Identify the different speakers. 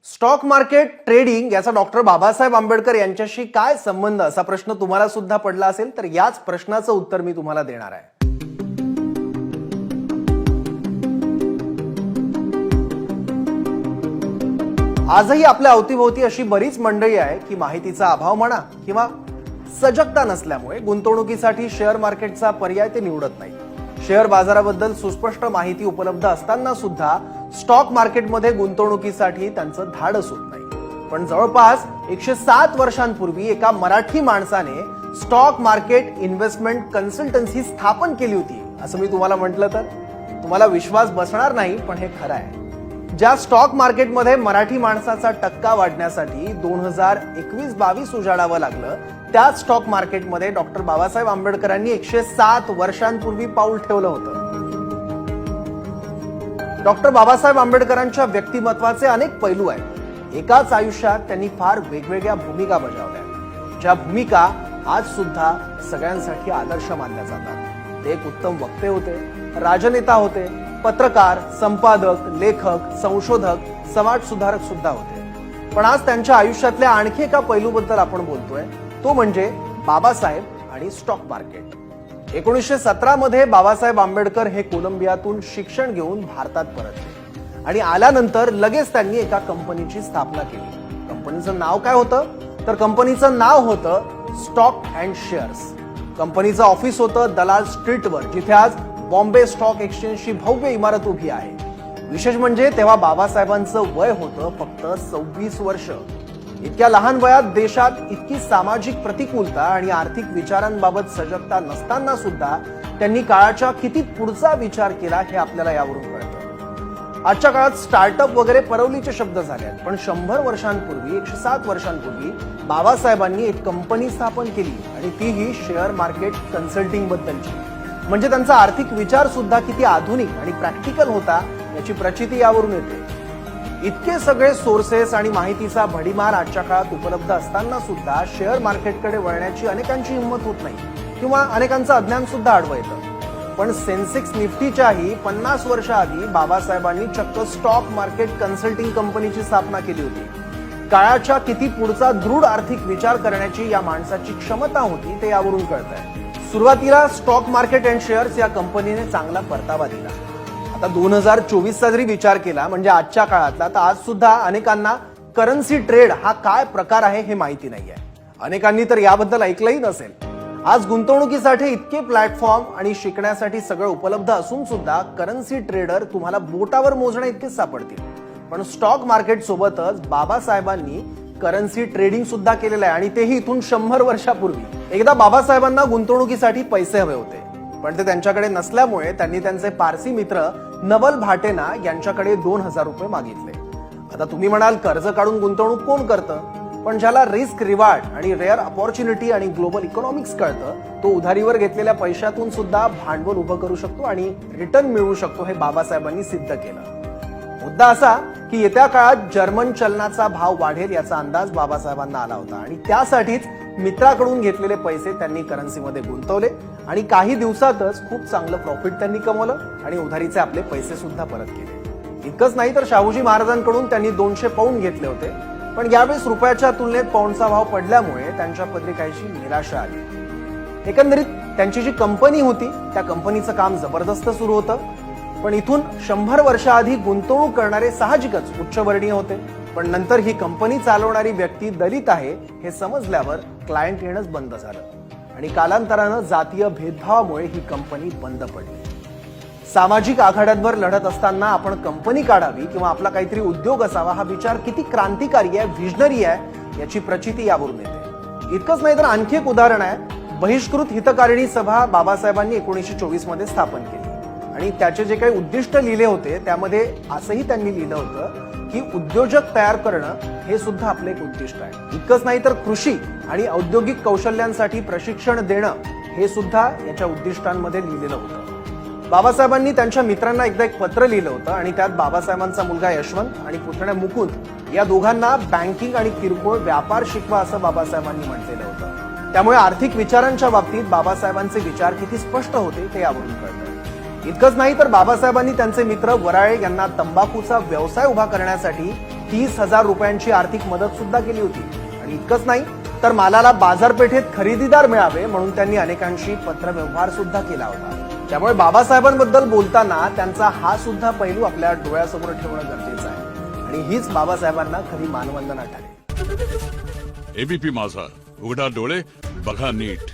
Speaker 1: Stock market trading याचा doctor Babasaheb Ambedkar यांच्याशी काय संबंध असा प्रश्न तुम्हाला सुद्धा पडला असेल तर याच प्रश्नाचं उत्तर मी तुम्हाला देणार आहे. आजही आपल्या अवतीभोवती अशी बरीच मंडळी आहे की माहितीचा अभाव म्हणा किंवा सजगता नसल्यामुळे गुंतवणुकीसाठी शेअर मार्केटचा पर्याय ते निवडत नाही. शेअर बाजाराबद्दल सुस्पष्ट माहिती उपलब्ध असताना सुद्धा स्टॉक मार्केटमध्ये गुंतवणुकीसाठी त्यांचं धाडस होत नाही. पण जवळपास 107 वर्षांपूर्वी एका मराठी माणसाने स्टॉक मार्केट इन्व्हेस्टमेंट कन्सल्टन्सी स्थापन केली होती असं मी तुम्हाला म्हटलं तर तुम्हाला विश्वास बसणार नाही, पण हे खरं आहे. ज्या स्टॉक मार्केटमध्ये मराठी माणसाचा टक्का वाढण्यासाठी 2021-22 उजाडावं लागलं, त्याच स्टॉक मार्केटमध्ये डॉक्टर बाबासाहेब आंबेडकरांनी 107 वर्षांपूर्वी पाऊल ठेवलं होतं. डॉक्टर बाबासाहेब आंबेडकरांच्या व्यक्तिमत्वाचे अनेक पैलू आहेत. एकाच आयुष्यात त्यांनी फार वेगवेगळ्या भूमिका बजावल्या, ज्या भूमिका आज सुद्धा सगळ्यांसाठी आदर्श मानल्या जातात. ते एक उत्तम वक्ते होते, राजनेता होते, पत्रकार, संपादक, लेखक, संशोधक, समाज सुधारक सुद्धा होते. पण आज त्यांच्या आयुष्यातल्या आणखी एका पैलूबद्दल आपण बोलतोय, तो म्हणजे बाबासाहेब आणि स्टॉक मार्केट. 1917 मध्ये बाबासाहेब आंबेडकर हे कोलंबियातून शिक्षण घेऊन भारतात परतले आणि आल्यानंतर लगेच त्यांनी एका कंपनीची स्थापना केली. कंपनीचं नाव काय होतं तर कंपनीचं नाव होतं स्टॉक अँड शेअर्स. कंपनीचं ऑफिस होतं दलाल स्ट्रीटवर, जिथे आज बॉम्बे स्टॉक एक्सचेंजची भव्य इमारत उभी आहे. विशेष म्हणजे तेव्हा बाबासाहेबांचं वय होतं फक्त 26 वर्ष. इतक्या लहान वयात देशात इतकी सामाजिक प्रतिकूलता आणि आर्थिक विचारांबाबत सजगता नसताना सुद्धा त्यांनी काळाच्या किती पुढचा विचार केला हे आपल्याला यावरून कळतं. आजच्या काळात स्टार्टअप वगैरे परवलीचे शब्द झाले आहेत, पण 100 वर्षांपूर्वी 107 वर्षांपूर्वी बाबासाहेबांनी एक कंपनी स्थापन केली आणि तीही शेअर मार्केट कन्सल्टिंग बद्दलची. म्हणजे त्यांचा आर्थिक विचार सुद्धा किती आधुनिक आणि प्रॅक्टिकल होता याची प्रचिती यावरून येते. इतके सगळे सोर्सेस आणि माहितीचा भडीमार आजच्या काळात उपलब्ध असताना सुद्धा शेअर मार्केटकडे वळण्याची अनेकांची हिंमत होत नाही किंवा अनेकांचं अज्ञान सुद्धा आडवं येतं. पण सेन्सेक्स निफ्टीच्याही 50 वर्षाआधी बाबासाहेबांनी चक्क स्टॉक मार्केट कन्सल्टिंग कंपनीची स्थापना केली होती. काळाच्या किती पुढचा दृढ आर्थिक विचार करण्याची या माणसाची क्षमता होती ते यावरून कळतंय. सुरुवातीला स्टॉक मार्केट अँड शेअर्स या कंपनीने चांगला परतावा दिला. आता 2024चा जरी विचार केला म्हणजे आजच्या काळातला, तर आज सुद्धा अनेकांना करन्सी ट्रेड हा काय प्रकार आहे हे माहिती नाहीये. अनेकांनी तर याबद्दल ऐकलंही नसेल. आज गुंतवणुकीसाठी इतके प्लॅटफॉर्म आणि शिकण्यासाठी सगळं उपलब्ध असून सुद्धा करन्सी ट्रेडर तुम्हाला बोटावर मोजण्या इतकेच सापडतील. पण स्टॉक मार्केट सोबतच बाबासाहेबांनी करन्सी ट्रेडिंग सुद्धा केलेलं आहे आणि तेही इथून 100 वर्षापूर्वी. एकदा बाबासाहेबांना गुंतवणुकीसाठी पैसे हवे होते, पण ते त्यांच्याकडे नसल्यामुळे त्यांनी त्यांचे पारसी मित्र नवल भाटेना यांच्याकडे 2000 रुपये मागितले. आता तुम्ही म्हणाल कर्ज काढून गुंतवणूक कोण करतं, पण ज्याला रिस्क रिवॉर्ड आणि रेअर अपॉर्च्युनिटी आणि ग्लोबल इकॉनॉमिक्स कळतं तो उधारीवर घेतलेल्या पैशातून सुद्धा भांडवल उभं करू शकतो आणि रिटर्न मिळवू शकतो, हे बाबासाहेबांनी सिद्ध केलं. मुद्दा असा की येत्या काळात जर्मन चलनाचा भाव वाढेल याचा अंदाज बाबासाहेबांना आला होता आणि त्यासाठीच मित्राकडून घेतलेले पैसे त्यांनी करन्सीमध्ये गुंतवले आणि काही दिवसातच खूप चांगलं प्रॉफिट त्यांनी कमवलं आणि उधारीचे आपले पैसे सुद्धा परत केले. इतकंच नाही तर शाहूजी महाराजांकडून त्यांनी 200 पाऊंड घेतले होते, पण यावेळेस रुपयाच्या तुलनेत पाऊंडचा भाव पडल्यामुळे त्यांच्या पदरी काहीशी निराशा आली. एकंदरीत त्यांची जी कंपनी होती त्या कंपनीचं काम जबरदस्त सुरू होतं, पण इथून 100 वर्षाआधी गुंतवणूक करणारे साहजिकच उच्चवर्णीय होते. पण नंतर ही कंपनी चालवणारी व्यक्ती दलित आहे हे समजल्यावर क्लायंट येणंच बंद झालं आणि कालांतरानं जातीय भेदभावामुळे ही कंपनी बंद पडली. सामाजिक आघाड्यांवर लढत असताना आपण कंपनी काढावी किंवा आपला काहीतरी उद्योग असावा हा विचार किती क्रांतिकारी आहे, व्हिजनरी आहे याची प्रचिती यावरून येते. इतकंच नाही तर आणखी एक उदाहरण आहे. बहिष्कृत हितकारिणी सभा बाबासाहेबांनी 1924 मध्ये स्थापन केली आणि त्याचे जे काही उद्दिष्ट लिहिले होते त्यामध्ये असंही त्यांनी लिहिलं होतं की उद्योजक तयार करणं हे सुद्धा आपलं एक उद्दिष्ट आहे. इतकंच नाही तर कृषी आणि औद्योगिक कौशल्यांसाठी प्रशिक्षण देणं हे सुद्धा याच्या उद्दिष्टांमध्ये लिहिलेलं होतं. बाबासाहेबांनी त्यांच्या मित्रांना एकदा एक पत्र लिहिलं होतं आणि त्यात बाबासाहेबांचा मुलगा यशवंत आणि पुतण्या मुकुंद या दोघांना बँकिंग आणि किरकोळ व्यापार शिकवा असं बाबासाहेबांनी म्हटलेलं होतं. त्यामुळे आर्थिक विचारांच्या बाबतीत बाबासाहेबांचे विचार किती स्पष्ट होते ते यावरून कळतं. इतकंच नाही तर बाबासाहेबांनी त्यांचे मित्र वराळे यांना तंबाखूचा व्यवसाय उभा करण्यासाठी 30,000 रुपयांची आर्थिक मदत सुद्धा केली होती. आणि इतकंच नाही तर मालाला बाजारपेठेत खरेदीदार मिळावे म्हणून त्यांनी अनेकांशी पत्रव्यवहार सुद्धा केला होता. त्यामुळे बाबासाहेबांबद्दल बोलताना त्यांचा हा सुद्धा पैलू आपल्या डोळ्यासमोर ठेवणं गरजेचं आहे. आणि हीच बाबासाहेबांना खरी मानवंदना ठरेल.
Speaker 2: एबीपी माझा, उघडा डोळे बघा नीट.